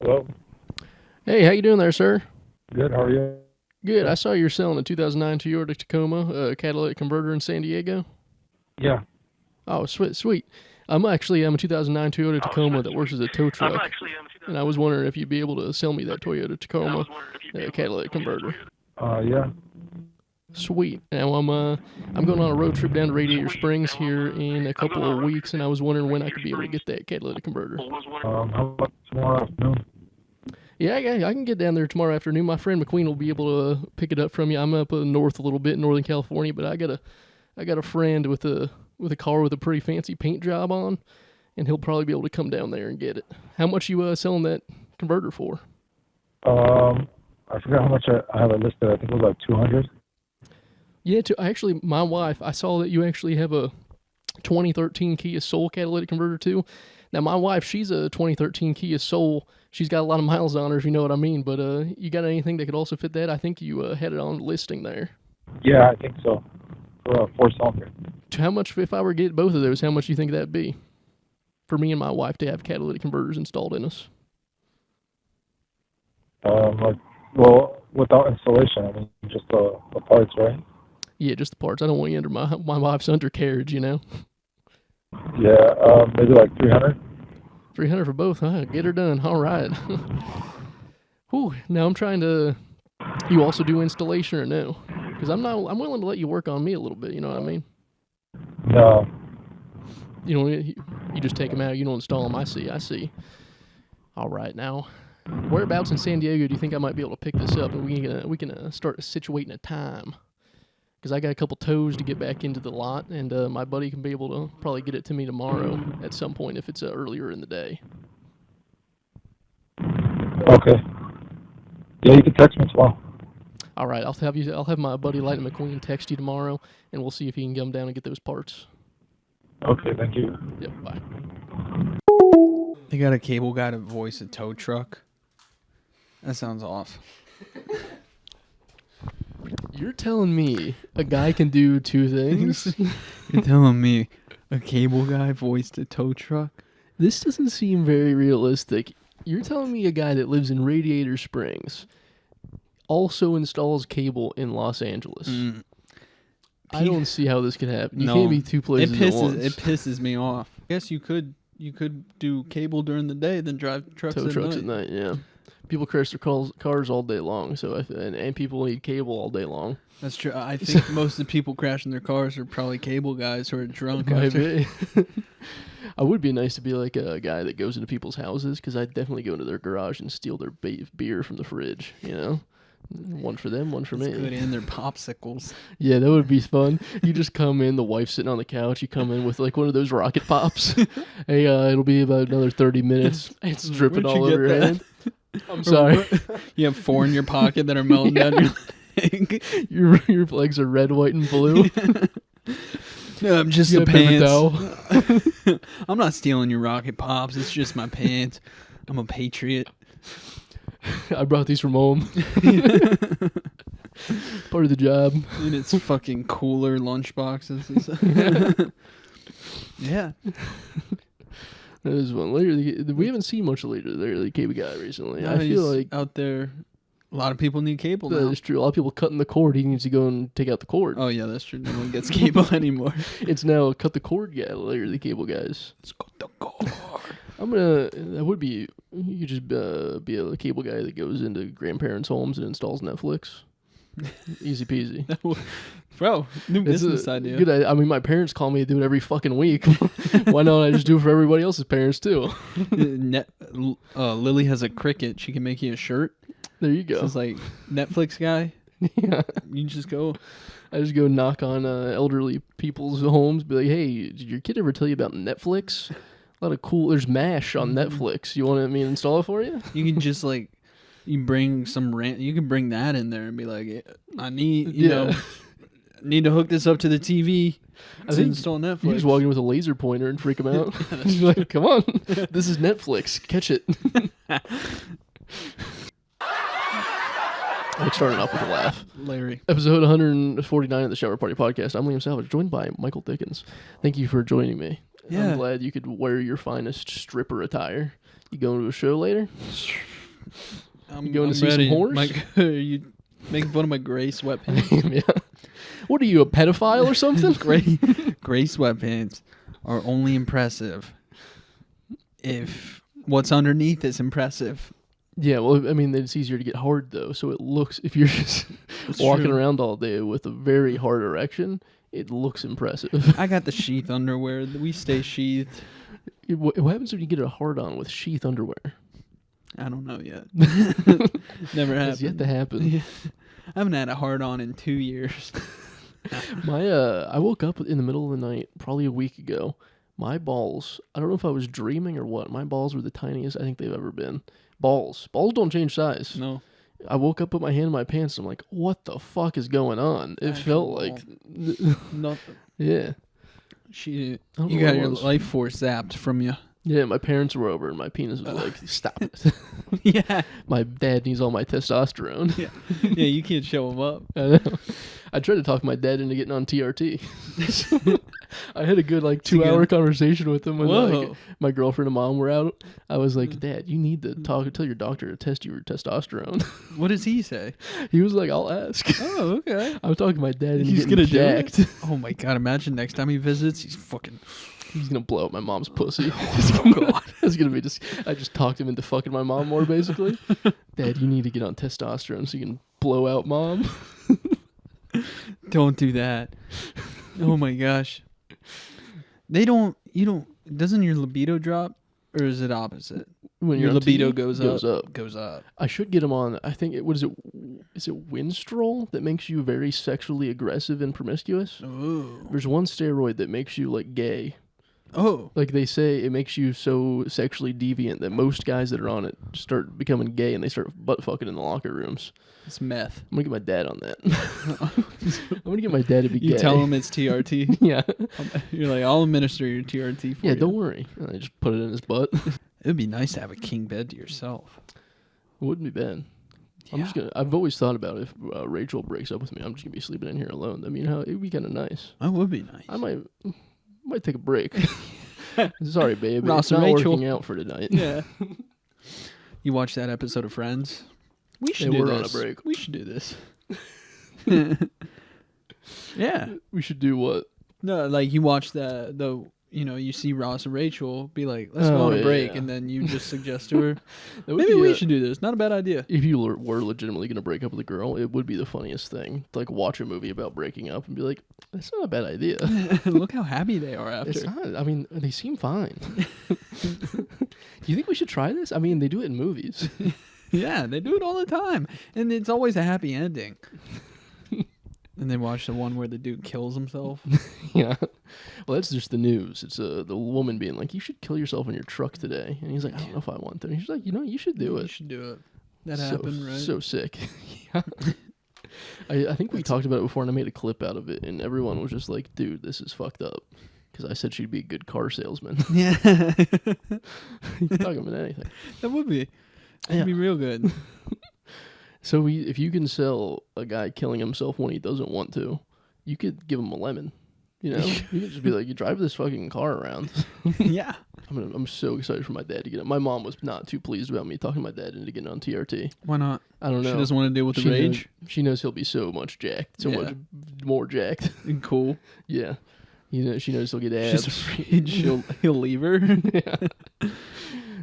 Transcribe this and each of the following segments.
Hello. Hey, how you doing there, sir? Good. How are you? Good. I saw you're selling a 2009 Toyota Tacoma, catalytic converter in San Diego. Yeah. Oh, sweet, sweet. I'm a 2009 Toyota Tacoma that works as a tow truck, and I was wondering if you'd be able to sell me that Toyota Tacoma catalytic converter. Yeah. Sweet. Now I'm going on a road trip down to Radiator Springs here in a couple of weeks, and I was wondering when I could be able to get that catalytic converter. How about tomorrow afternoon? Yeah, I can get down there tomorrow afternoon. My friend McQueen will be able to pick it up from you. I'm up north a little bit in Northern California, but I got a friend with a car with a pretty fancy paint job on, and he'll probably be able to come down there and get it. How much you selling that converter for? I forgot how much I have it listed. I think it was like 200. Yeah, actually, my wife, I saw that you actually have a 2013 Kia Soul catalytic converter too. Now, my wife, she's a 2013 Kia Soul. She's got a lot of miles on her, if you know what I mean. But you got anything that could also fit that? I think you had it on listing there. Yeah, I think so. For a 4-cylinder. How much, if I were to get both of those, how much do you think that'd be for me and my wife to have catalytic converters installed in us? Without installation, I mean, just the parts, right? Yeah, just the parts. I don't want you under my wife's undercarriage, you know? Yeah, maybe like 300. 300 for both, huh? Get her done. All right. Whew. Now I'm trying to... You also do installation or no? Because I'm willing to let you work on me a little bit, you know what I mean? No. You just take them out, you don't install them. I see. All right, now, whereabouts in San Diego do you think I might be able to pick this up, and we can start situating a time? Because I got a couple tows to get back into the lot, and my buddy can be able to probably get it to me tomorrow at some point if it's earlier in the day. Okay. Yeah, you can text me tomorrow. All right, I'll have my buddy Lightning McQueen text you tomorrow, and we'll see if he can come down and get those parts. Okay, thank you. Yep, bye. They got a cable guy to voice a tow truck. That sounds off. You're telling me a guy can do two things? You're telling me a cable guy voiced a tow truck? This doesn't seem very realistic. You're telling me a guy that lives in Radiator Springs also installs cable in Los Angeles. I don't see how this could happen. You can't be two places at once. It pisses me off. I guess you could do cable during the day, then drive trucks at night. Yeah. People crash their cars all day long, and people need cable all day long. That's true. I think most of the people crashing their cars are probably cable guys who are drunk. I would be nice to be like a guy that goes into people's houses, because I'd definitely go into their garage and steal their beer from the fridge, you know? One for them, one for me. Good, and their popsicles. Yeah, that would be fun. You just come in, the wife's sitting on the couch. You come in with like one of those rocket pops. Hey, it'll be about another 30 minutes. It's dripping all over your head. I'm sorry. You have 4 in your pocket that are melting down your leg. Your legs are red, white, and blue. No, I'm just the pants. I'm not stealing your rocket pops. It's just my pants. I'm a patriot. I brought these from home. Part of the job. And it's fucking cooler lunch boxes. And yeah. That is one. We haven't seen much of the cable guy recently. No, I feel like out there, a lot of people need cable now. That is true. A lot of people cutting the cord. He needs to go and take out the cord. Oh yeah, that's true. No one gets cable anymore. It's now cut the cord guy. The cable guys. Let's cut the cord. You could just be a cable guy that goes into grandparents' homes and installs Netflix. Easy peasy. Bro, new business idea. Good. I mean, my parents call me to do it every fucking week. Why don't I just do it for everybody else's parents too? Lily has a Cricut. She can make you a shirt. There you go. So it's like Netflix guy. Yeah. You just go. I just go knock on elderly people's homes. Be like, hey, did your kid ever tell you about Netflix? A lot of cool. There's MASH on Netflix. You want me to install it for you? You can just like, you bring some you can bring that in there and be like, I need, need to hook this up to the TV. I think install Netflix. You just walk in with a laser pointer and freak them out. He's like, come on, this is Netflix. Catch it. I'm starting off with a laugh. Larry. Episode 149 of the Shower Party Podcast. I'm Liam Salvage, joined by Michael Dickens. Thank you for joining me. Yeah. I'm glad you could wear your finest stripper attire. You going to a show later? I'm going to see some ready. horse? Are you making fun of my gray sweatpants? Yeah. What are you, a pedophile or something? Gray sweatpants are only impressive if what's underneath is impressive. Yeah, well, I mean, it's easier to get hard, though, so it looks, if you're just walking around all day with a very hard erection, it looks impressive. I got the sheath underwear. We stay sheathed. What happens when you get a hard-on with sheath underwear? I don't know yet. Never happened. It's yet to happen. Yeah. I haven't had a hard-on in 2 years. I woke up in the middle of the night, probably a week ago. My balls, I don't know if I was dreaming or what, my balls were the tiniest I think they've ever been. Balls don't change size. No. I woke up, put my hand in my pants, and I'm like, what the fuck is going on? It felt like... Nothing. Yeah. You know got what it your was. life force zapped from you. Yeah, my parents were over, and my penis was like, stop it. Yeah. My dad needs all my testosterone. Yeah. Yeah, you can't show him up. I know. I tried to talk my dad into getting on TRT. I had a good 2-hour conversation with him when my girlfriend and mom were out. I was like, Dad, you need to tell your doctor to test your testosterone. What does he say? He was like, I'll ask. Oh, okay. I was talking to my dad and He's getting gonna jacked. do it? Oh my god, imagine next time he visits, he's fucking... He's going to blow up my mom's pussy. Oh god. It's going to be I just talked him into fucking my mom more, basically. Dad, you need to get on testosterone so you can blow out mom. Don't do that. Oh my gosh. Doesn't your libido drop? Or is it opposite? When Your you're on libido TV, goes up. I should get him on. I think is it Winstrol that makes you very sexually aggressive and promiscuous? Oh. There's one steroid that makes you gay. Oh. Like they say, it makes you so sexually deviant that most guys that are on it start becoming gay and they start butt fucking in the locker rooms. It's meth. I'm gonna get my dad on that. I'm gonna get my dad to be gay. You tell him it's TRT? Yeah. You're like, I'll administer your TRT for you. Yeah, don't worry. And I just put it in his butt. It would be nice to have a king bed to yourself. It wouldn't be bad. Yeah. I've always thought about if Rachel breaks up with me, I'm just gonna be sleeping in here alone. I mean, it would be kind of nice. That would be nice. I might take a break. Sorry, babe. Ross It's not and Rachel. working out for tonight. Yeah. You watched that episode of Friends? We should Yeah, do we're this. on a break. We should do this. Yeah. We should do what? No, you watch you see Ross and Rachel be like, let's go on a break, yeah. and then you just suggest to her, That would maybe be we should do this. Not a bad idea. If you were legitimately gonna break up with a girl, it would be the funniest thing. To watch a movie about breaking up and be like, that's not a bad idea. Look how happy they are after. It's not. I mean, they seem fine. Do you think we should try this? I mean, they do it in movies. Yeah, they do it all the time, and it's always a happy ending. And then watch the one where the dude kills himself. Yeah. Well, that's just the news. It's the woman being like, you should kill yourself in your truck today. And he's like, I don't know if I want to. And she's like, you should do it. You should do it. That happened, right? So sick. Yeah. I think we talked about it before, and I made a clip out of it, and everyone was just like, dude, this is fucked up. Because I said she'd be a good car salesman. Yeah. You can talk about anything. That would be. That'd be real good. So if you can sell a guy killing himself when he doesn't want to, you could give him a lemon. You know, you could just be like, you drive this fucking car around. Yeah. I'm so excited for my dad to get it. My mom was not too pleased about me talking my dad into getting on TRT. Why not? I don't know. She doesn't want to deal with the rage. She knows he'll be so much jacked, much more jacked. Cool. Yeah. She knows he'll get abs. She's afraid he'll leave her. Yeah.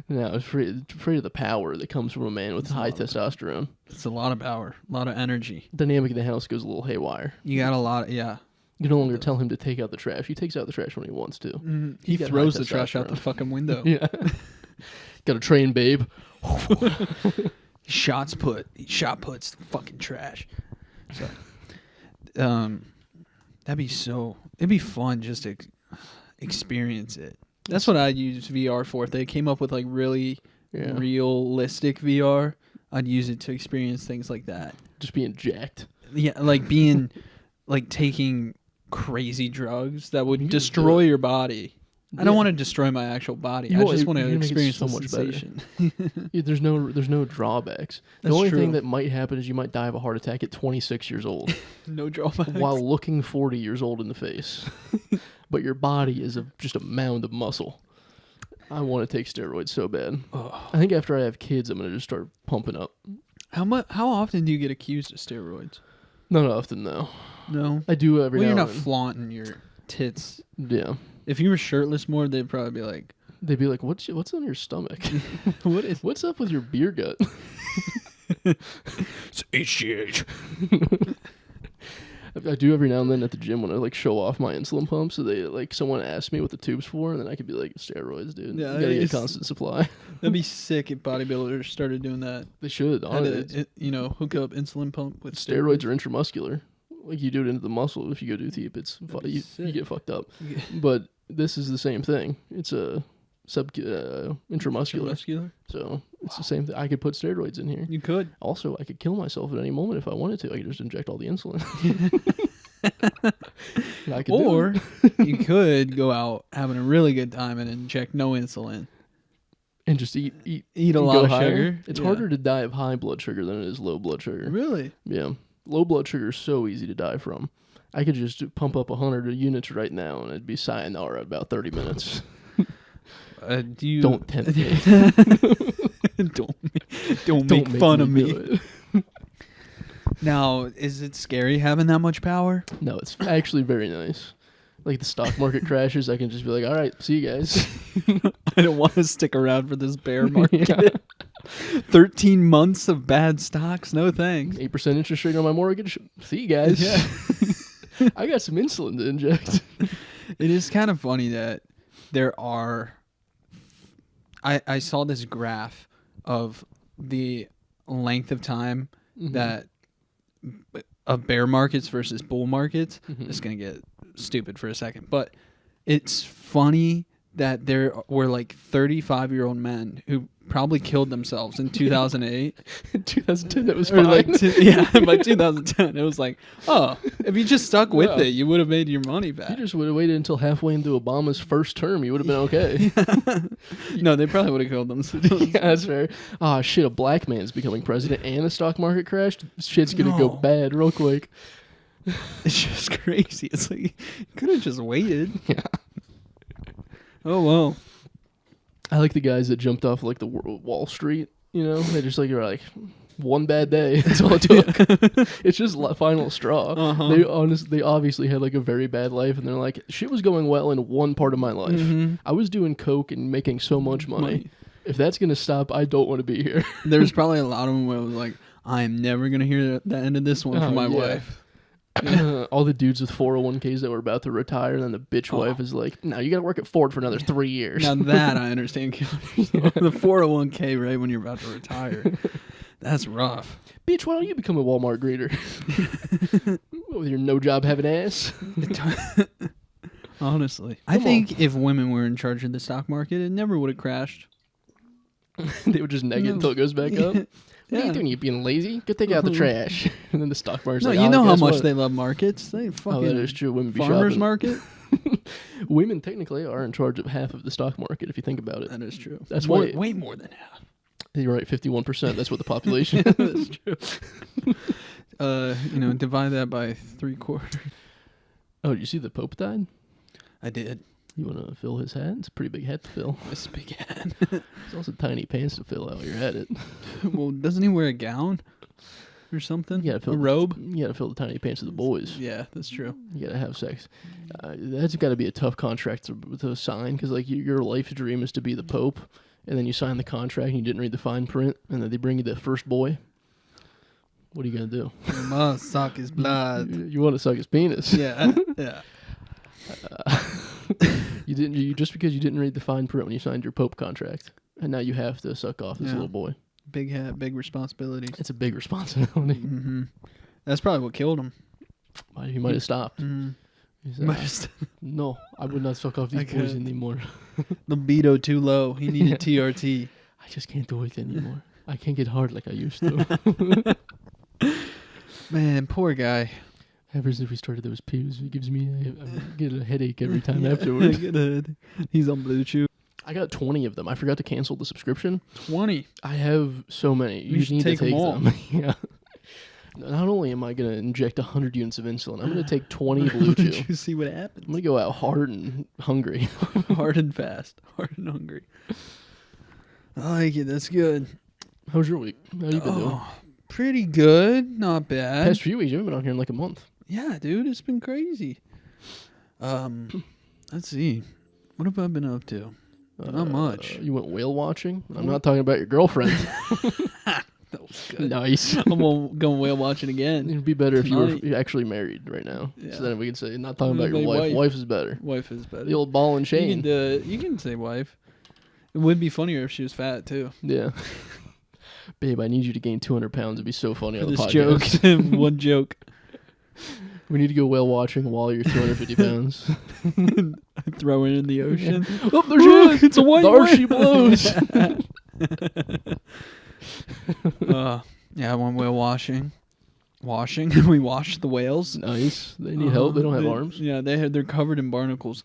No, afraid of the power that comes from a man with high testosterone. It's a lot of power, a lot of energy. Dynamic in the house goes a little haywire. You got a lot, yeah. You no longer tell him to take out the trash. He takes out the trash when he wants to. Mm-hmm. He He's got throws high the trash out the testosterone. fucking window. Yeah. Got a train, babe. Shot puts the fucking trash. So, it'd be fun just to experience it. That's what I'd use VR for. If they came up with really realistic VR, I'd use it to experience things like that. Just being jacked. Yeah, being taking crazy drugs that would You destroy your body. I don't Yeah. want to destroy my actual body. You I want- just want you're to gonna make it experience so the much better. sensation. Yeah, there's no drawbacks. The That's only true. thing that might happen is you might die of a heart attack at 26 years old No drawbacks. while looking 40 years old in the face. But your body is just a mound of muscle. I want to take steroids so bad. Oh. I think after I have kids, I'm gonna just start pumping up. How often do you get accused of steroids? Not often though. No. I do every Well, now you're and not then. flaunting your tits. Yeah. If you were shirtless more, they'd probably be like, They'd be like, "What's on your stomach? What's up with your beer gut?" it's HGH. I do every now and then at the gym when I like show off my insulin pump. So they like someone asks me what the tube's for, and then I could be like, "Steroids, dude. Yeah, You gotta get it's- constant supply." That'd be sick if bodybuilders started doing that. They should. Had Honestly, to, hook up insulin pump with steroids are intramuscular. Like you do it into the muscle. If you go do TEEP, it's you sick. get fucked up. Yeah. But this is the same thing. It's a intramuscular. Intramuscular? So it's the same thing. I could put steroids in here. You could. Also, I could kill myself at any moment if I wanted to. I could just inject all the insulin. I could Or you could go out having a really good time and inject no insulin. and just eat Eat a and lot go of higher. sugar. It's Yeah. harder to die of high blood sugar than it is low blood sugar. Really? Yeah. Low blood sugar is so easy to die from. I could just pump up 100 units right now and it'd be sayonara in about 30 minutes. Do you Don't tempt me. don't make fun of me. do Now, is it scary having that much power? it. No, it's actually very nice. Like the stock market crashes, I can just be like, all right, see you guys. I don't want to stick around for this bear market. Yeah. 13 months of bad stocks? No thanks. 8% interest rate on my mortgage. See you guys. Yeah. I got some insulin to inject. It is kind of funny that there are... I saw this graph of the length of time that of bear markets versus bull markets. It's going to get stupid for a second, but it's funny that there were like 35-year-old men who probably killed themselves in 2008. In 2010, that was Or fine. like by 2010 it was like, oh, if you just stuck with it, you would have made your money back. You just would have waited until halfway into Obama's first term. You would have been okay. No, they probably would have killed themselves. Yeah, that's fair. Ah, shit, a black man's becoming president and the stock market crashed. Shit's going to go No. bad real quick. It's just crazy. It's like, you could have just waited. Yeah. Oh, well. I like the guys that jumped off like the Wall Street, you know? They just like, you're like, one bad day. That's all it took. It's just final straw. Uh-huh. They obviously had like a very bad life, and they're like, shit was going well in one part of my life. I was doing coke and making so much money. If that's going to stop, I don't want to be here. There's probably a lot of them where it was like, I'm never going to hear the end of this one from my wife. All the dudes with 401ks that were about to retire, and then the bitch wife is like, no, you got to work at Ford for another 3 years. Now that I understand. The 401k right when you're about to retire. That's rough. Bitch, why don't you become a Walmart greeter? With your no job having ass. Honestly. I think if women were in charge of the stock market, it never would have crashed. They would just neg it until it goes back up. What are you doing? You being lazy? Go take out the trash. And then the stock market's No, like, you know how guess much what? they love markets. They fucking that is true. Women be farmers shopping. market. Women technically are in charge of half of the stock market if you think about it. That is true. That's more, why way more than half. you're right. 51%. That's what the population. That's true. Divide that by 3/4. Oh, did you see the Pope died? I did. You want to fill his hat? It's a pretty big hat to fill. This big hat. It's also tiny pants to fill out while you're at it. Well, doesn't he wear a gown or something? You gotta fill a robe. You gotta fill the tiny pants of the boys. Yeah, that's true. You gotta have sex. That's got to be a tough contract to sign because like your life's dream is to be the Pope, and then you sign the contract and you didn't read the fine print, and then they bring you the first boy. What are you gonna do? You must suck his blood. You want to suck his penis? Yeah, yeah. You just because you didn't read the fine print when you signed your Pope contract, and now you have to suck off this little boy. Big hat, big responsibilities. It's a big responsibility. Mm-hmm. That's probably what killed him. He might have stopped. Mm-hmm. He said, no, I would not suck off these boys anymore. Libido too low. He needed TRT. I just can't do it anymore. I can't get hard like I used to. Man, poor guy. Ever since we started those pews, it gives me I get a headache every time afterwards. He's on Blue Chew. I got 20 of them. I forgot to cancel the subscription. 20. I have so many. You should need take to take them all. them. Yeah. Not only am I going to inject 100 units of insulin, I'm going to take 20 Blue Chew. You see what happens. I'm going to go out hard and hungry. Hard and fast. Hard and hungry. I like it. That's good. How was your week? How you been doing? Pretty good. Not bad. Past few weeks, you haven't been on here in like a month. Yeah, dude. It's been crazy. Let's see. What have I been up to? Not much. You went whale watching? I'm not talking about your girlfriend. That was good. Nice. I'm going whale watching again. It'd be better if you were actually married right now. Yeah. So then we could say, not talking about your Like wife. Wife is better. Wife is better. The old ball and chain. You can say wife. It would be funnier if she was fat, too. Yeah. Babe, I need you to gain 200 pounds. It'd be so funny on the This podcast. joke. One joke. We need to go whale watching while you're 250 pounds. Throw it in the ocean. Oh, there she is. It's a white There whale. she blows. Yeah, I went whale washing. And we washed the whales. Nice. They need help. They don't have arms. Yeah, they're covered in barnacles.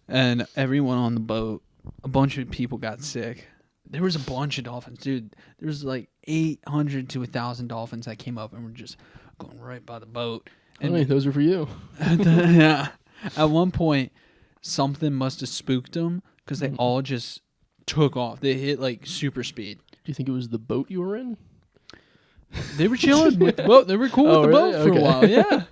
And everyone on the boat, a bunch of people got sick. There was a bunch of dolphins, dude. There was like 800 to 1,000 dolphins that came up and were just going right by the boat. And Those are for you. yeah. At one point, something must have spooked them because they all just took off. They hit like super speed. Do you think it was the boat you were in? They were chilling with the boat. They were cool with the really? boat for a while. Yeah.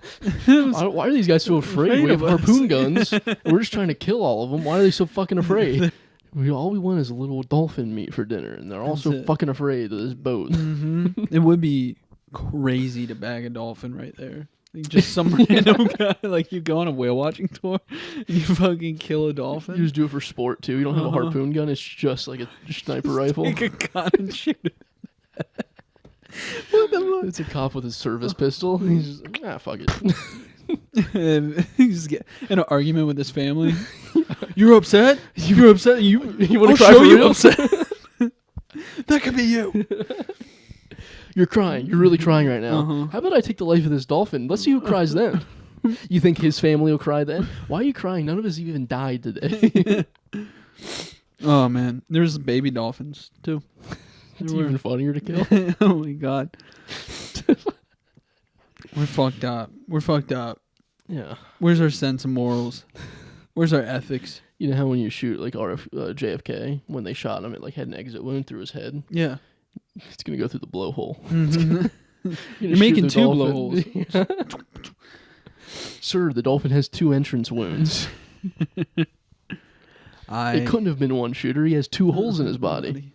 Why are these guys so afraid? We have of us. harpoon guns. We're just trying to kill all of them. Why are they so fucking afraid? All we want is a little dolphin meat for dinner, and they're all so fucking afraid of this boat. It would be crazy to bag a dolphin right there. Like just some random guy, like you go on a whale watching tour, and you fucking kill a dolphin. You just do it for sport too. You don't have a harpoon gun. It's just like a sniper rifle. Take a gun and shoot it. What the fuck? It's a cop with his service pistol. He's just fuck it. And he just get in an argument with his family. You're upset? You're upset? You want I'll to cry show for you real? upset. That could be you. You're crying. You're really crying right now. How about I take the life of this dolphin? Let's see who cries then. You think his family will cry then? Why are you crying? None of us even died today. Oh man, there's baby dolphins too. It's even funnier to kill. Oh my god. We're fucked up. Yeah. Where's our sense of morals? Where's our ethics? You know how when you shoot like JFK, when they shot him, it like had an exit wound through his head. Yeah. It's gonna go through the blowhole. You're making two blowholes. Sir, the dolphin has 2 entrance wounds. It couldn't have been one shooter. He has 2 holes in his body.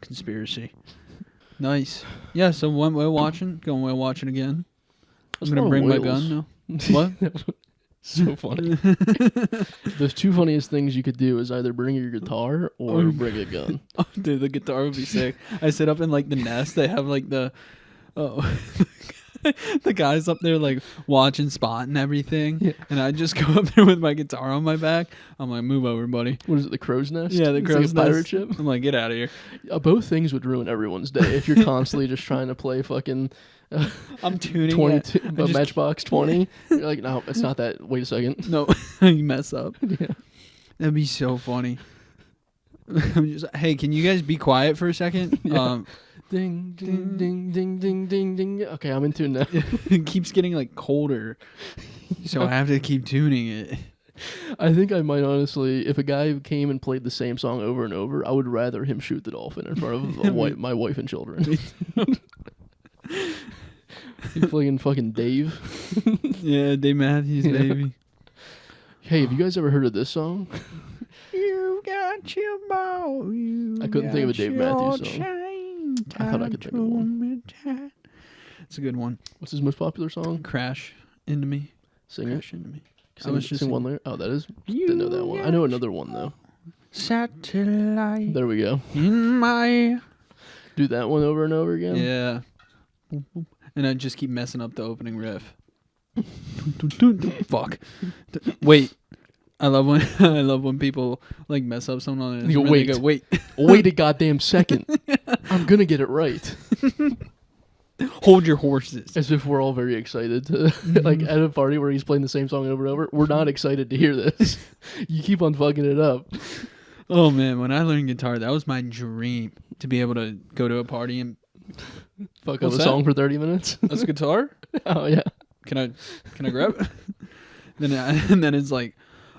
Conspiracy. Nice. Yeah, so going whale watching again. I'm That's going to not bring my whales. gun now. What? So funny. The 2 funniest things you could do is either bring your guitar or bring a gun. Oh, dude, the guitar would be sick. I sit up in like the nest. They have like the the guys up there like watching Spot and everything. Yeah. And I just go up there with my guitar on my back. I'm like, move over, buddy. What is it, the crow's nest? Yeah, the It's crow's like a pirate nest. ship. I'm like, get out of here. Both things would ruin everyone's day if you're constantly just trying to play fucking I'm tuning 22 just, Matchbox 20. You're like, no, it's not that. Wait a second. No, you mess up. Yeah. That'd be so funny. I'm just, hey, can you guys be quiet for a second? Yeah. Ding, ding, ding, ding, ding, ding, ding. Okay, I'm in tune now. It keeps getting like colder, so I have to keep tuning it. I think I might honestly, if a guy came and played the same song over and over, I would rather him shoot the dolphin in front of my wife and children. He's playing fucking Dave. Yeah, Dave Matthews, baby. Hey, have you guys ever heard of this song? You got your ball. I couldn't think of a Dave Matthews song. I thought I could think of one. It's a good one. What's his most popular song? Crash into me. Sing it. Crash into me. Sing one lyric. Oh, that is. Didn't know that one. I know another one though. Satellite There we go. in my. Do that one over and over again. Yeah. And I just keep messing up the opening riff. Fuck. Wait. I love when people like mess up something on it. You go, wait. Wait a goddamn second. I'm gonna get it right. Hold your horses. As if we're all very excited to like at a party where he's playing the same song over and over. We're not excited to hear this. You keep on fucking it up. Oh man, when I learned guitar, that was my dream, to be able to go to a party and Fuck up What's a that? song for 30 minutes. That's a guitar? Oh yeah. Can I grab it? And then it's like,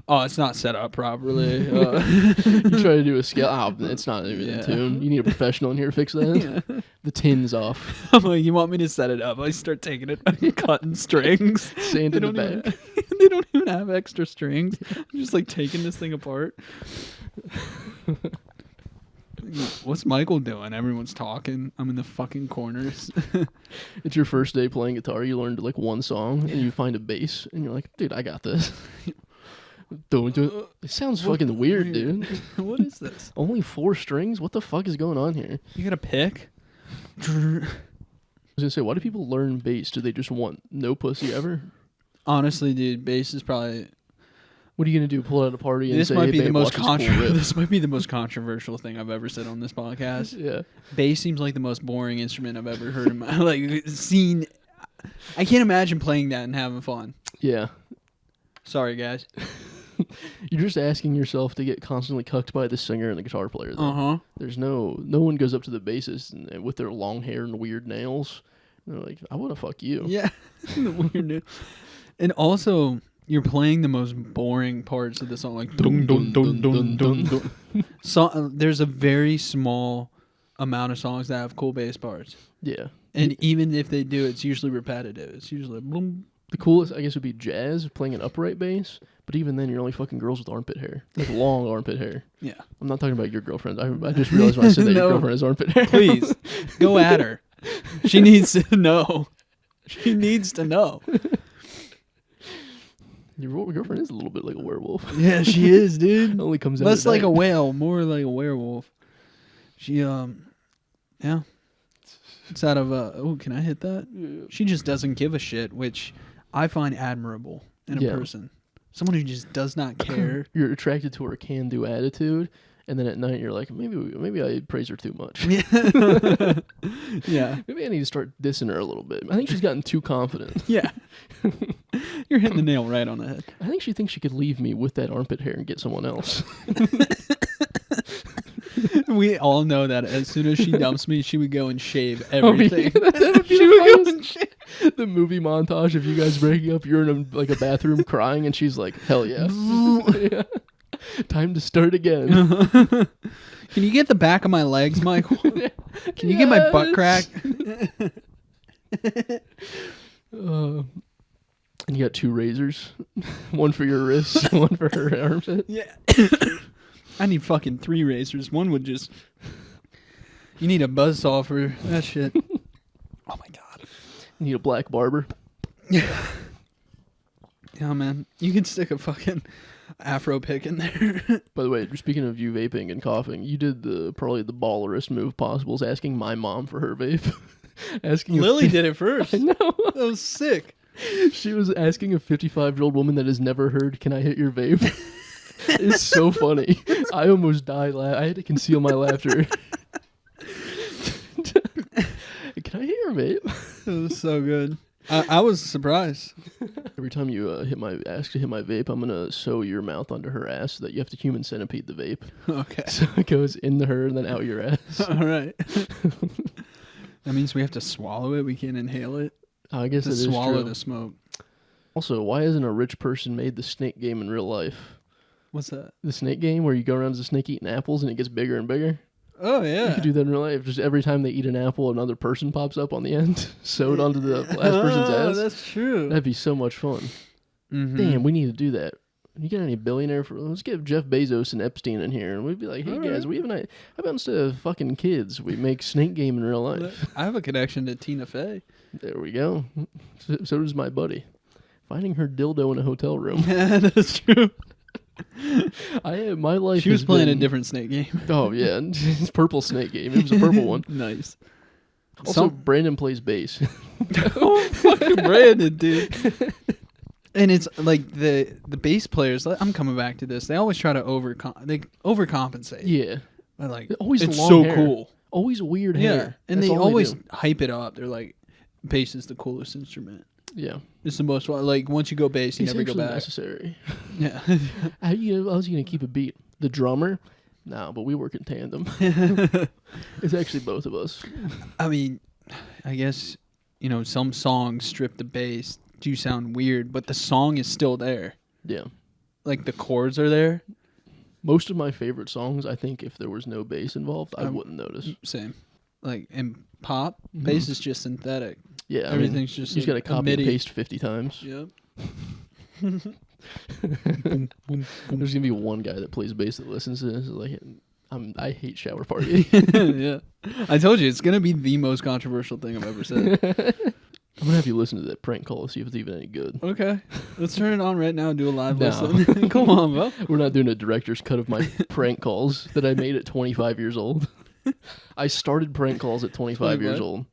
oh, it's not set up properly. You try to do a scale. Oh, it's not even in Yeah. tune. You need a professional in here to fix that. Yeah. The tin's off. I'm like, you want me to set it up? I start taking it, cutting strings. Sand in the back. They don't even have extra strings. I'm just like taking this thing apart. What's Michael doing? Everyone's talking. I'm in the fucking corners. It's your first day playing guitar. You learned like one song, and you find a bass, and you're like, dude, I got this. Don't do it. It sounds fucking weird, dude. What is this? Only 4 strings? What the fuck is going on here? You got a pick? I was gonna say, why do people learn bass? Do they just want no pussy ever? Honestly, dude, bass is probably. What are you gonna do? Pull it at a party and This say, might hey, be the babe, most watch this cool riff? This might be the most controversial thing I've ever said on this podcast. Yeah. Bass seems like the most boring instrument I've ever heard in my seen. I can't imagine playing that and having fun. Yeah. Sorry, guys. You're just asking yourself to get constantly cucked by the singer and the guitar player. Though. Uh-huh. There's no one goes up to the bassist and with their long hair and weird nails. And they're like, I want to fuck you. Yeah. The weird new. And also, you're playing the most boring parts of the song, like dun dun dun dun dun dun. So there's a very small amount of songs that have cool bass parts. Yeah. And even if they do, it's usually repetitive. It's usually boom. The coolest, I guess, would be jazz playing an upright bass. But even then, you're only fucking girls with armpit hair, like long armpit hair. Yeah. I'm not talking about your girlfriend. I just realized when I said that No. your girlfriend has armpit hair. Please, go at her. She needs to know. She needs to know. Your girlfriend is a little bit like a werewolf. Yeah, she is, dude. Only comes out Less at like night. a whale, more like a werewolf. She, yeah. It's out of, oh, can I hit that? Yeah. She just doesn't give a shit, which I find admirable in a Yeah. person. Someone who just does not care. You're attracted to her can-do attitude, and then at night you're like, maybe I praise her too much. Yeah. Maybe I need to start dissing her a little bit. I think she's gotten too confident. Yeah. You're hitting the nail right on the head. I think she thinks she could leave me with that armpit hair and get someone else. We all know that as soon as she dumps me, she would go and shave everything. Oh, yeah. That would be She the would go funniest. and shave. The movie montage of you guys breaking up, you're in a bathroom crying, and she's like, hell yeah. Yeah. Time to start again. Can you get the back of my legs, Michael? Can you get my butt crack? And you got 2 razors. One for your wrist, one for her armpit. Yeah. I need fucking 3 razors. One would just... You need a buzzsaw for that shit. Oh my god. You need a black barber. Yeah, man. You can stick a fucking afro pick in there. By the way, speaking of you vaping and coughing, you did probably the ballerest move possible is asking my mom for her vape. Asking Lily did it first. I know. That was sick. She was asking a 55-year-old woman that has never heard, can I hit your vape? It's so funny. I almost died. I had to conceal my laughter. Can I hit your vape? It was so good. I was surprised. Every time you ask to hit my vape, I'm gonna sew your mouth under her ass so that you have to human centipede the vape. Okay. So it goes into her and then out your ass. All right. That means we have to swallow it. We can't inhale it. I guess To it is swallow true. the smoke. Also, why isn't a rich person made the snake game in real life? What's that? The snake game where you go around as a snake eating apples and it gets bigger and bigger? Oh, You yeah. could do that in real life. Just every time they eat an apple, another person pops up on the end, sewed onto the last person's ass. That's true. That'd be so much fun. Mhm. Damn, we need to do that. You get any billionaire let's get Jeff Bezos and Epstein in here, and we'd be like, hey All guys, right. we have an idea. How about instead of fucking kids, we make snake game in real life? I have a connection to Tina Fey. There we go. So does my buddy. Finding her dildo in a hotel room. Yeah, that's true. My life. She was has playing a been- different snake game. Oh yeah, it's purple snake game. It was a purple one. Nice. Also, Brandon plays bass. Oh, fucking Brandon, dude. And it's like the bass players. I'm coming back to this. They always try to overcompensate. Yeah, They're like, always it's long so hair. cool. Always weird Yeah, hair. and That's they all always do. hype it up. They're like, bass is the coolest instrument. Yeah, It's the most fun. Like once you go bass, you it's never go actually back. necessary. Yeah. How you gonna keep a beat? The drummer No, but we work in tandem. It's actually both of us. I mean, I guess, some songs strip the bass do sound weird, but the song is still there. Yeah. Like, the chords are there. Most of my favorite songs, I think if there was no bass involved, I wouldn't notice. Same. Like, in pop, bass is just synthetic. Yeah. Everything's just you just got to copy and MIDI. paste 50 times. Yep. There's going to be one guy that plays bass that listens to this. Like, I hate Shower Party. Yeah. I told you, it's going to be the most controversial thing I've ever said. I'm going to have you listen to that prank call to see if it's even any good. Okay. Let's turn it on right now and do a live listen. Come on, bro. We're not doing a director's cut of my prank calls that I made at 25 years old. I started prank calls at 25 years old.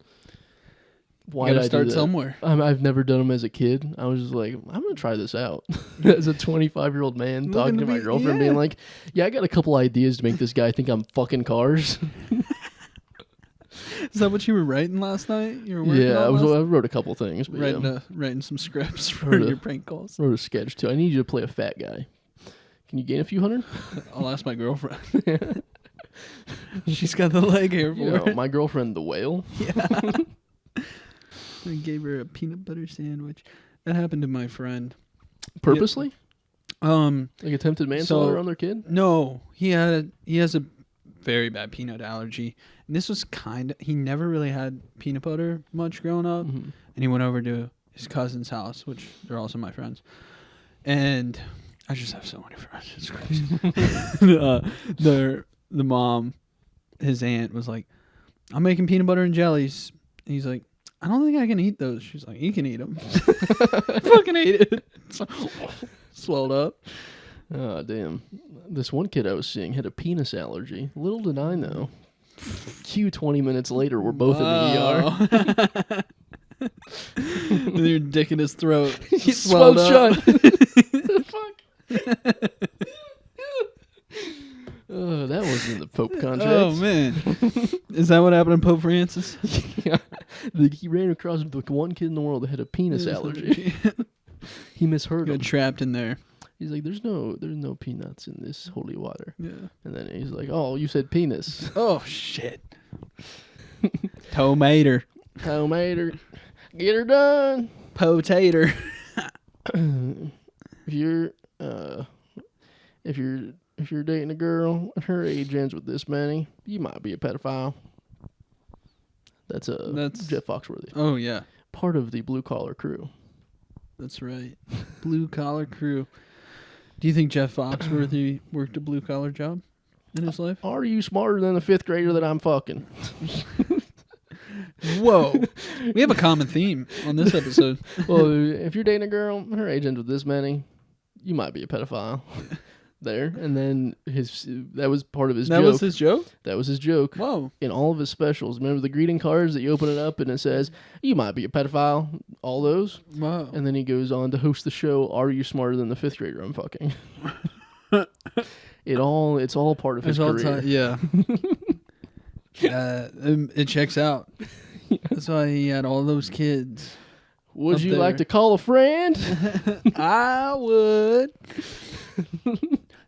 Why did I start do that? somewhere? I've never done them as a kid. I was just like, I'm going to try this out. As a 25-year-old man talking to my girlfriend, being like, yeah, I got a couple ideas to make this guy think I'm fucking cars. Is that what you were writing last night? You were working I on wrote a couple things. But writing some scripts for your prank calls. Wrote a sketch, too. I need you to play a fat guy. Can you gain a few hundred? I'll ask my girlfriend. She's got the leg hair for it. My girlfriend, the whale. Yeah. I gave her a peanut butter sandwich. That happened to my friend. Purposely? Like attempted manslaughter on their kid? No, he has a very bad peanut allergy, and this was he never really had peanut butter much growing up, and he went over to his cousin's house, which they're also my friends, and I just have so many friends. It's crazy. The mom, his aunt, was like, "I'm making peanut butter and jellies." And he's like, "I don't think I can eat those." She's like, "You can eat them." Fucking ate it. Swelled up. Oh, damn. This one kid I was seeing had a penis allergy. Little did I know. 20 minutes later, we're both in the ER. With your dick in his throat. He swelled shut. Fuck. Oh, that wasn't in the Pope contract. Oh, man. Is that what happened to Pope Francis? Yeah. He ran across with one kid in the world that had a penis allergy. He misheard him. Got trapped in there. He's like, there's no peanuts in this holy water. Yeah. And then he's like, oh, you said penis. Oh, shit. Tomater. Get her done. Potater. If you're dating a girl and her age ends with this many, you might be a pedophile. That's Jeff Foxworthy. Oh, yeah. Part of the blue collar crew. That's right. Blue collar crew. Do you think Jeff Foxworthy worked a blue collar job in his life? Are you smarter than the 5th grader that I'm fucking? Whoa. We have a common theme on this episode. Well, if you're dating a girl, her age ends with this many, you might be a pedophile. There. And then that was part of his joke. That was his joke? That was his joke. Whoa. In all of his specials. Remember the greeting cards that you open it up and it says, you might be a pedophile? All those. Wow. And then he goes on to host the show, Are You Smarter Than the 5th Grader I'm Fucking? It's all part of his career. Yeah. It checks out. That's why he had all those kids. Would you like to call a friend? I would.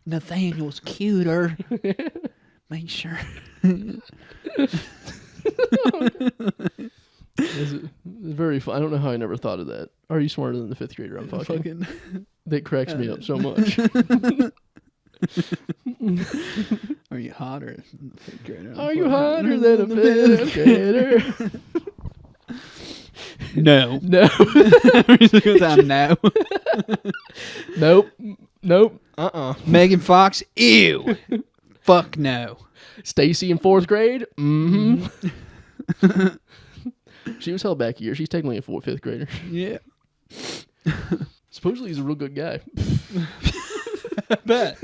Nathaniel's cuter. Make sure. It's very fun. I don't know how I never thought of that. Are you smarter than the 5th grader I'm fucking? That cracks me up so much. Are you hotter than the 5th grader? Are you hotter than a 5th grader? No. No. No. Nope. Megan Fox, ew. Fuck no. Stacy in 4th grade? Mm-hmm. She was held back a year. She's technically a 5th grader. Yeah. Supposedly he's a real good guy. I bet.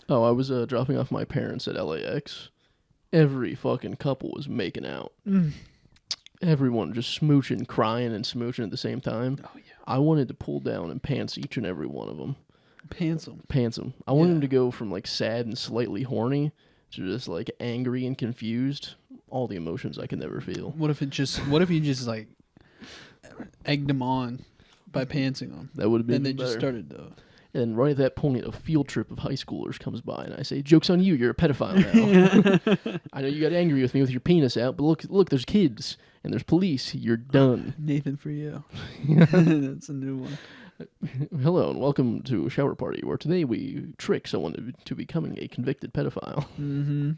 Oh, I was dropping off my parents at LAX. Every fucking couple was making out. Everyone just smooching, crying, and smooching at the same time. Oh, yeah. I wanted to pull down and pants each and every one of them. Pants them. I wanted them to go from like sad and slightly horny to just like angry and confused. All the emotions I can never feel. What if you just like egged them on by pantsing them? That would have been better. Just started though. And right at that point, a field trip of high schoolers comes by, and I say, "Joke's on you, you're a pedophile now." I know you got angry with me with your penis out, but look, there's kids, and there's police. You're done. Nathan for you. That's a new one. Hello, and welcome to a shower party, where today we trick someone to becoming a convicted pedophile. Mm-hmm.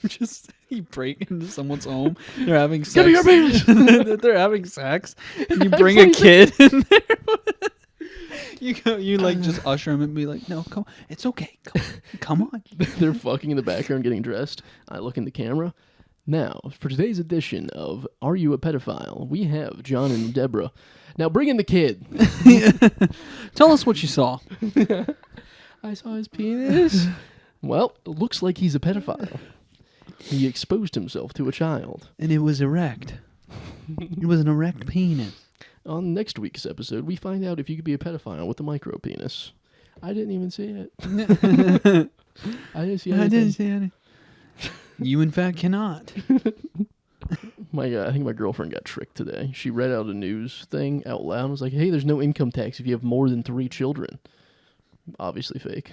Just you break into someone's home. They're having sex. Give me your penis! They're having sex. And you bring a kid in there. You like just usher him and be like, no, come on. It's okay. Come on. They're fucking in the background getting dressed. I look in the camera. Now, for today's edition of Are You a Pedophile, we have John and Deborah. Now bring in the kid. Tell us what you saw. I saw his penis. Well, it looks like he's a pedophile. He exposed himself to a child. And it was erect. It was an erect penis. On next week's episode, we find out if you could be a pedophile with a micro penis. I didn't even see it. I didn't see anything. I didn't see any. You, in fact, cannot. I think my girlfriend got tricked today. She read out a news thing out loud and was like, hey, there's no income tax if you have more than 3 children. Obviously fake.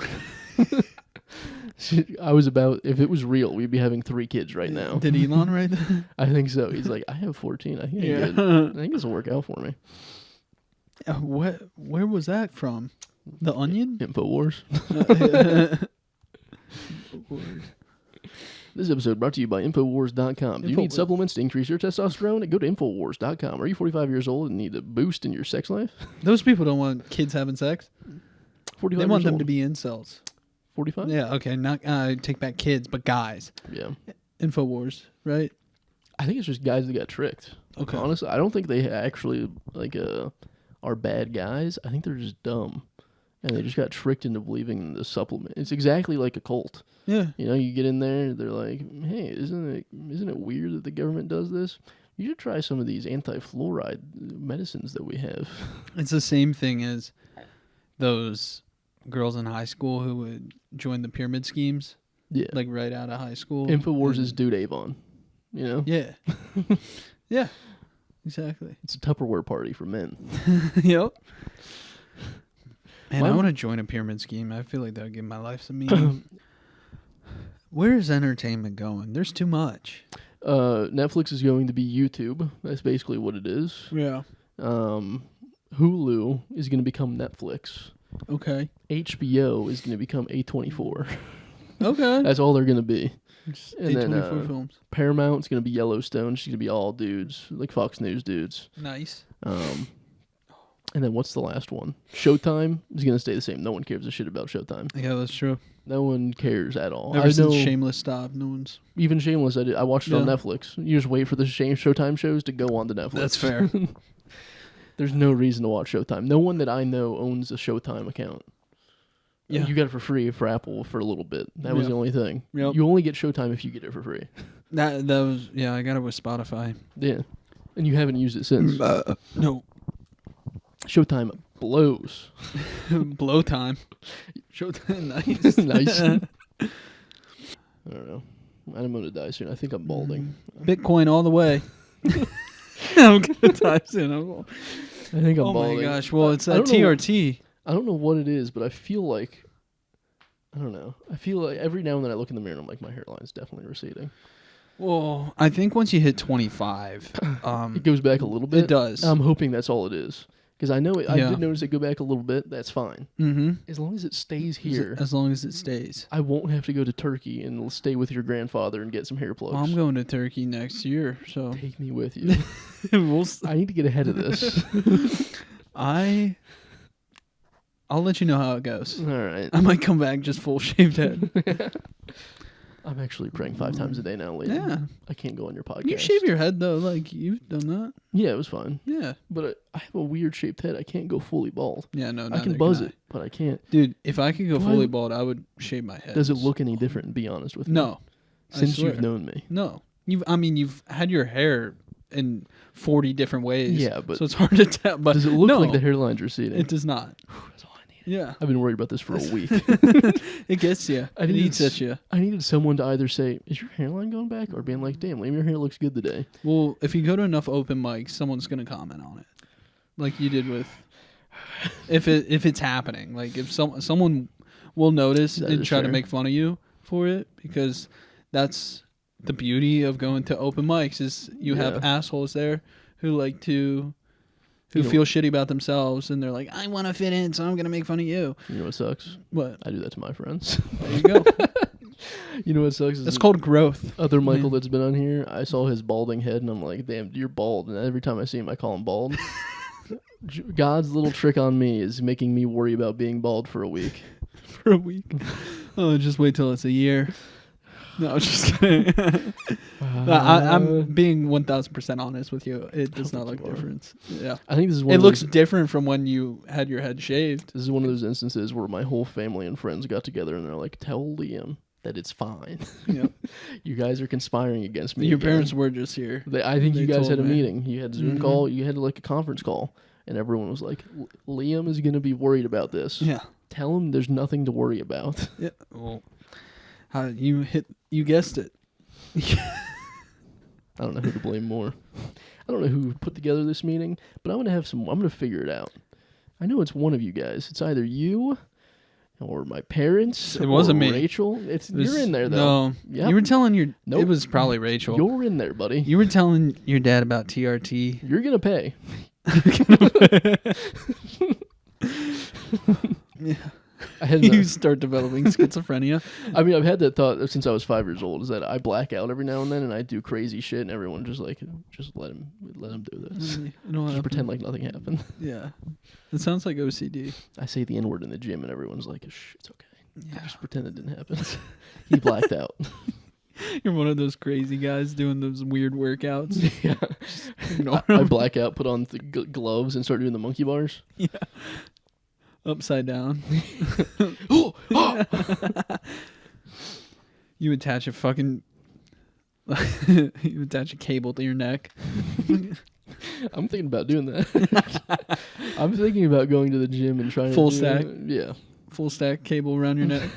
I was about, if it was real, we'd be having 3 kids right now. Did Elon write that? I think so. He's like, I have 14. I think I did. I think this will work out for me. Where was that from? The Onion? InfoWars. This episode brought to you by Infowars.com. Do you need supplements to increase your testosterone? Go to Infowars.com. Are you 45 years old and need a boost in your sex life? Those people don't want kids having sex. 45 They want them old. to be incels. 45? Yeah, okay. Not take back kids, but guys. Yeah. Infowars, right? I think it's just guys that got tricked. Okay. Honestly, I don't think they actually are bad guys. I think they're just dumb. And they just got tricked into believing in the supplement. It's exactly like a cult. Yeah. You know, you get in there, they're like, hey, isn't it weird that the government does this? You should try some of these anti-fluoride medicines that we have. It's the same thing as those girls in high school who would join the pyramid schemes. Yeah. Like right out of high school. InfoWars is Dude Avon. You know? Yeah. Yeah. Exactly. It's a Tupperware party for men. Yep. Man, I want to join a pyramid scheme. I feel like that would give my life some meaning. Where is entertainment going? There's too much. Netflix is going to be YouTube. That's basically what it is. Yeah. Hulu is going to become Netflix. Okay. HBO is going to become A24. Okay. That's all they're going to be. And A24 films. Paramount's going to be Yellowstone. She's going to be all dudes, like Fox News dudes. Nice. And then what's the last one? Showtime is going to stay the same. No one cares a shit about Showtime. Yeah, that's true. No one cares at all. Ever since Shameless stopped, no one's... Even Shameless, I watched it on Netflix. You just wait for the Showtime shows to go on to Netflix. That's fair. There's no reason to watch Showtime. No one that I know owns a Showtime account. Yeah. You got it for free for Apple for a little bit. That was the only thing. Yep. You only get Showtime if you get it for free. That was... Yeah, I got it with Spotify. Yeah. And you haven't used it since. No. Showtime blows. Blow time. Showtime, nice. Nice. I don't know. I'm going to die soon. I think I'm balding. Bitcoin all the way. I'm going to die soon. I think I'm balding. Oh my gosh. Well, it's that TRT. I don't know what it is, but I feel like... I don't know. I feel like every now and then I look in the mirror and I'm like, my hairline's definitely receding. Well, I think once you hit 25... it goes back a little bit? It does. I'm hoping that's all it is. Because I know I did notice it go back a little bit. That's fine. Mm-hmm. As long as it stays here. As long as it stays. I won't have to go to Turkey and stay with your grandfather and get some hair plugs. Well, I'm going to Turkey next year, so... Take me with you. I need to get ahead of this. I'll let you know how it goes. All right. I might come back just full shaved head. I'm actually praying 5 times a day now, Liam. Yeah. I can't go on your podcast. You shave your head, though. Like, you've done that. Yeah, it was fine. Yeah. But I have a weird shaped head. I can't go fully bald. Yeah, no, I can buzz it, but I can't. Dude, if I could go fully bald, I would shave my head. Does it look any different, be honest with me? No. Since you've known me. No. You've had your hair in 40 different ways. Yeah, but... So it's hard to tell. But does it look like the hairline's receding? It does not. That's all I need. Yeah. I've been worried about this for a week. It gets you. It eats at you. I needed someone to either say, is your hairline going back? Or being like, damn, Liam, your hair looks good today. Well, if you go to enough open mics, someone's going to comment on it. Like you did with if it's happening. Like if someone will notice That and is try to fair. make fun of you for it, because that's the beauty of going to open mics is you have Yeah. assholes there who like to You know- feel shitty about themselves, and they're like, I want to fit in, so I'm gonna make fun of you. You know what sucks? What? I do that to my friends. There you go. You know what sucks? Is That's called growth. other Michael Yeah. that's been on here. I saw his balding head, and I'm like, damn, you're bald. And every time I see him, I call him bald. God's little trick on me is making me worry about being bald for a week. For a week. Oh, just wait till it's a year. No, I'm just kidding. No, I'm being 1,000% honest with you. It does not look you are. different. Yeah. I think this is one. It of looks those, different from when you had your head shaved. This is one of those instances where my whole family and friends got together and they're like, "Tell Liam that it's fine. Yep. You guys are conspiring against me." Your again." parents were just here. I think you They guys told had a me. meeting. You had a Zoom Mhm. call. You had like a conference call, and everyone was like, "Liam is gonna be worried about this. Yeah. Tell him there's nothing to worry about." Yeah. Well, you guessed it. I don't know who to blame more. I don't know who put together this meeting, but I'm gonna figure it out. I know it's one of you guys. It's either you or my parents. It wasn't or me. Rachel. You're in there though. No. Yep. You were telling your. Nope. It was probably Rachel. You're in there, buddy. You were telling your dad about TRT. You're gonna pay. Yeah. I had You start developing schizophrenia. I mean, I've had that thought since I was 5 years old. Is that I black out every now and then, and I do crazy shit, and everyone just let him do this. You know what Just happened? pretend like nothing happened. Yeah. It sounds like OCD. I say the N-word in the gym, and everyone's like, "Shh, it's okay." Yeah. Just pretend it didn't happen. He blacked out. You're one of those crazy guys doing those weird workouts. Yeah. Ignore I 'em. black out, put on the gloves, and start doing the monkey bars. Yeah. Upside down. You attach a fucking. You attach a cable to your neck. I'm thinking about doing that. I'm thinking about going to the gym and trying Full to do stack? Yeah. Full stack cable around your neck.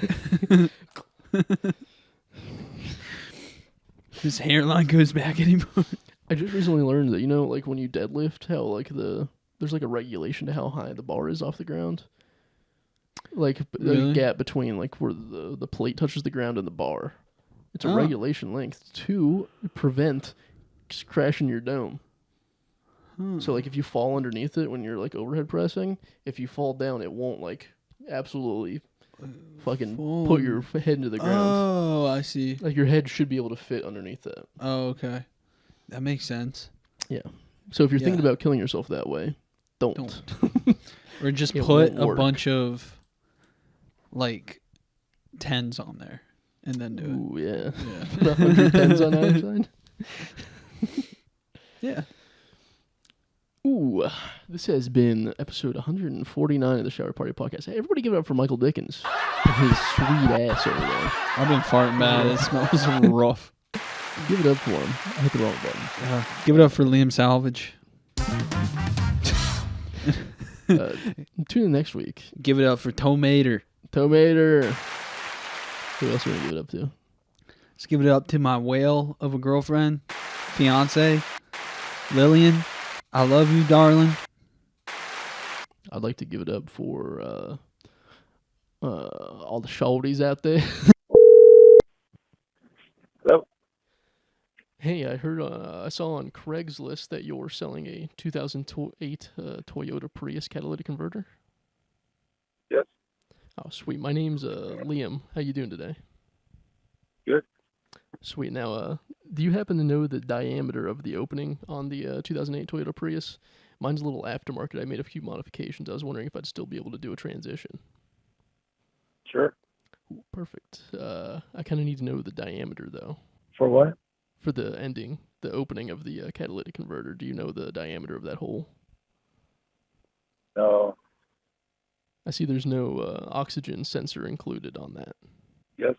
His hairline goes back anymore. I just recently learned that, like when you deadlift, how like there's like a regulation to how high the bar is off the ground. Like Really? a gap between like where the plate touches the ground and the bar. It's a Oh. regulation length to prevent crashing your dome. So like if you fall underneath it when you're like overhead pressing, if you fall down, it won't like absolutely fucking put your head into the ground. Oh, I see. Like your head should be able to fit underneath that. Oh, okay. That makes sense. Yeah. So if you're thinking Yeah. about killing yourself that way, don't. Or just It put won't a work. bunch of like 10s on there and then do it. Ooh, yeah. Yeah. Put 100 pens on either side. Yeah. Ooh, this has been episode 149 of the Shower Party Podcast. Hey, everybody give it up for Michael Dickens and his sweet ass over there. I've been farting bad. It smells rough. Give it up for him. I hit the wrong button. Give it up for Liam Salvage. Tune in next week. Give it up for Tomater. Tomater. Who else are we going to give it up to? Let's give it up to my whale of a girlfriend, fiance, Lillian. I love you, darling. I'd like to give it up for all the shorties out there. Hello? Hey, I heard, I saw on Craigslist that you're selling a 2008 Toyota Prius catalytic converter. Yes. Oh, sweet. My name's Liam. How you doing today? Good. Sweet. Now, do you happen to know the diameter of the opening on the 2008 Toyota Prius? Mine's a little aftermarket. I made a few modifications. I was wondering if I'd still be able to do a transition. Sure. Ooh, perfect. I kind of need to know the diameter, though. For what? For the ending, the opening of the catalytic converter. Do you know the diameter of that hole? No. I see there's no oxygen sensor included on that. Yes.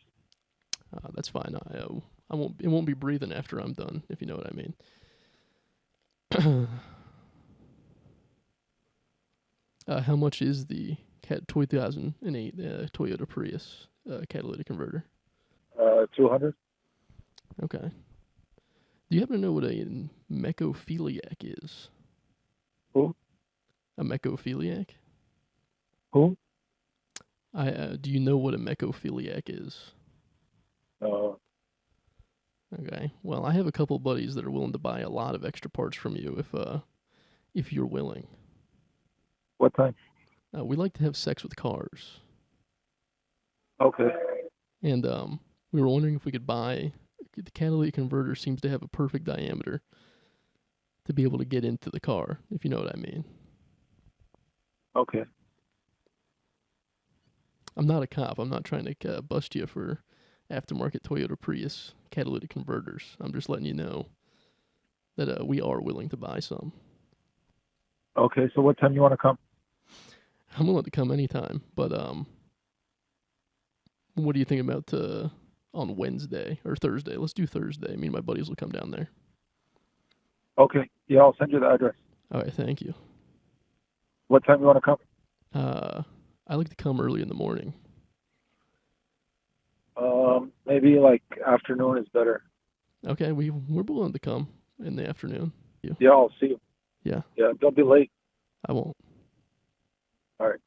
That's fine. I won't. It won't be breathing after I'm done, if you know what I mean. How much is the 2008 Toyota Prius catalytic converter? 200. Okay. Do you happen to know what a mecophiliac is? Who? A mecophiliac? Who? Do you know what a mechophiliac is? Okay. Well, I have a couple buddies that are willing to buy a lot of extra parts from you if you're willing. What time? We like to have sex with cars. Okay. And we were wondering if we could buy the catalytic converter seems to have a perfect diameter to be able to get into the car, if you know what I mean. Okay. I'm not a cop. I'm not trying to bust you for aftermarket Toyota Prius catalytic converters. I'm just letting you know that we are willing to buy some. Okay, so what time you want to come? I'm willing to come anytime, but what do you think about on Wednesday or Thursday? Let's do Thursday. Me and my buddies will come down there. Okay. Yeah, I'll send you the address. All right, thank you. What time you want to come? I like to come early in the morning. Maybe like afternoon is better. Okay, we're willing to come in the afternoon. Yeah, I'll see you. Yeah. Yeah, don't be late. I won't. All right.